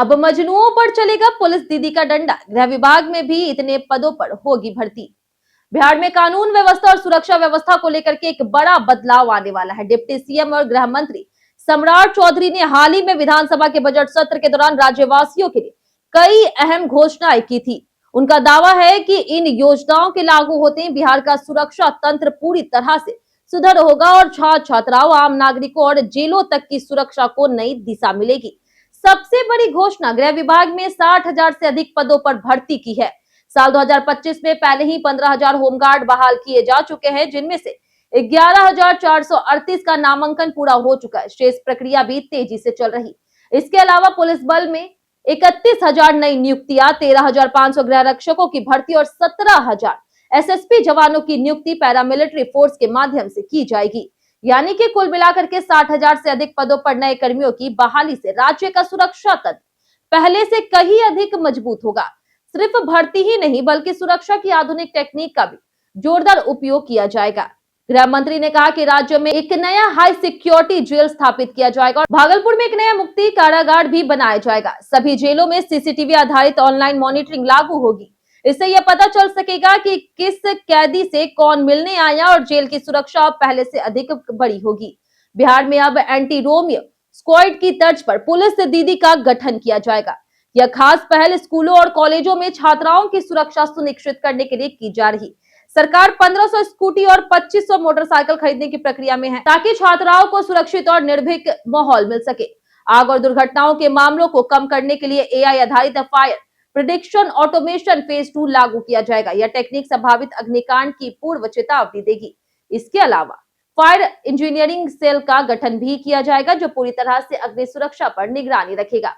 अब मजनुओं पर चलेगा पुलिस दीदी का डंडा। गृह विभाग में भी इतने पदों पर होगी भर्ती। बिहार में कानून व्यवस्था और सुरक्षा व्यवस्था को लेकर के एक बड़ा बदलाव आने वाला है। डिप्टी सीएम और गृह मंत्री सम्राट चौधरी ने हाल ही में विधानसभा के बजट सत्र के दौरान राज्यवासियों के लिए कई अहम घोषणाएं की थी। उनका दावा है कि इन योजनाओं के लागू होते ही बिहार का सुरक्षा तंत्र पूरी तरह से सुदृढ़ होगा और छात्र छात्राओं, आम नागरिकों और जेलों तक की सुरक्षा को नई दिशा मिलेगी। सबसे बड़ी घोषणा, गृह विभाग में 60,000 से अधिक पदों पर भर्ती की है। साल 2025 में पहले ही 15,000 होमगार्ड बहाल किए जा चुके हैं, जिनमें से 11,438 का नामांकन पूरा हो चुका है। शेष प्रक्रिया भी तेजी से चल रही। इसके अलावा पुलिस बल में 31,000 नई नियुक्तियां, 13,500 गृह रक्षकों की भर्ती और 17,000 एसएसपी जवानों की नियुक्ति पैरामिलिट्री फोर्स के माध्यम से की जाएगी। यानी कि कुल मिलाकर के 60,000 से अधिक पदों पर नए कर्मियों की बहाली से राज्य का सुरक्षा तंत्र पहले से कहीं अधिक मजबूत होगा। सिर्फ भर्ती ही नहीं बल्कि सुरक्षा की आधुनिक टेक्निक का भी जोरदार उपयोग किया जाएगा। गृह मंत्री ने कहा कि राज्य में एक नया हाई सिक्योरिटी जेल स्थापित किया जाएगा और भागलपुर में एक नया मुक्ति कारागार भी बनाया जाएगा। सभी जेलों में सीसीटीवी आधारित ऑनलाइन मॉनिटरिंग लागू होगी। इससे यह पता चल सकेगा कि किस कैदी से कौन मिलने आया और जेल की सुरक्षा पहले से अधिक बड़ी होगी। बिहार में अब एंटी रोमियो स्क्वाड की तर्ज पर पुलिस दीदी का गठन किया जाएगा। यह खास पहल स्कूलों और कॉलेजों में छात्राओं की सुरक्षा सुनिश्चित करने के लिए की जा रही। सरकार 1500 स्कूटी और 2500 मोटरसाइकिल खरीदने की प्रक्रिया में है, ताकि छात्राओं को सुरक्षित और निर्भीक माहौल मिल सके। आग और दुर्घटनाओं के मामलों को कम करने के लिए एआई आधारित फायर प्रिडिक्शन ऑटोमेशन फेज 2 लागू किया जाएगा। यह टेक्निक संभावित अग्निकांड की पूर्व चेतावनी देगी। इसके अलावा फायर इंजीनियरिंग सेल का गठन भी किया जाएगा, जो पूरी तरह से अग्नि सुरक्षा पर निगरानी रखेगा।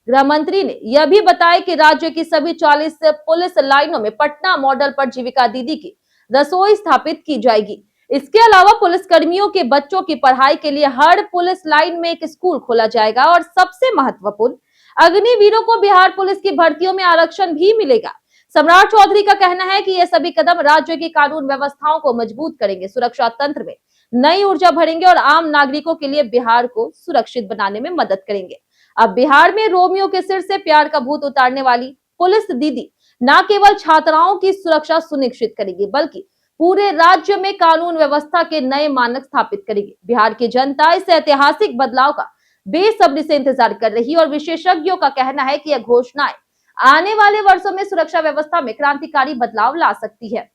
गृह मंत्री ने यह भी बताया कि राज्य की सभी 40 पुलिस लाइनों में पटना मॉडल पर जीविका दीदी की रसोई स्थापित की जाएगी। इसके अलावा पुलिस कर्मियों के बच्चों की पढ़ाई के लिए हर पुलिस लाइन में एक स्कूल खोला जाएगा और सबसे महत्वपूर्ण, अग्निवीरों को बिहार पुलिस की भर्तियों में आरक्षण भी मिलेगा। सम्राट चौधरी का कहना है कि ये सभी कदम राज्य की कानून व्यवस्थाओं को मजबूत करेंगे, सुरक्षा तंत्र में नई ऊर्जा भरेंगे और आम नागरिकों के लिए बिहार को सुरक्षित बनाने में मदद करेंगे। अब बिहार में रोमियो के सिर से प्यार का भूत उतारने वाली पुलिस दीदी न केवल छात्राओं की सुरक्षा सुनिश्चित करेगी, बल्कि पूरे राज्य में कानून व्यवस्था के नए मानक स्थापित करेगी। बिहार की जनता इस ऐतिहासिक बदलाव का बेसब्री से इंतजार कर रही है और विशेषज्ञों का कहना है कि यह घोषणाएं आने वाले वर्षों में सुरक्षा व्यवस्था में क्रांतिकारी बदलाव ला सकती है।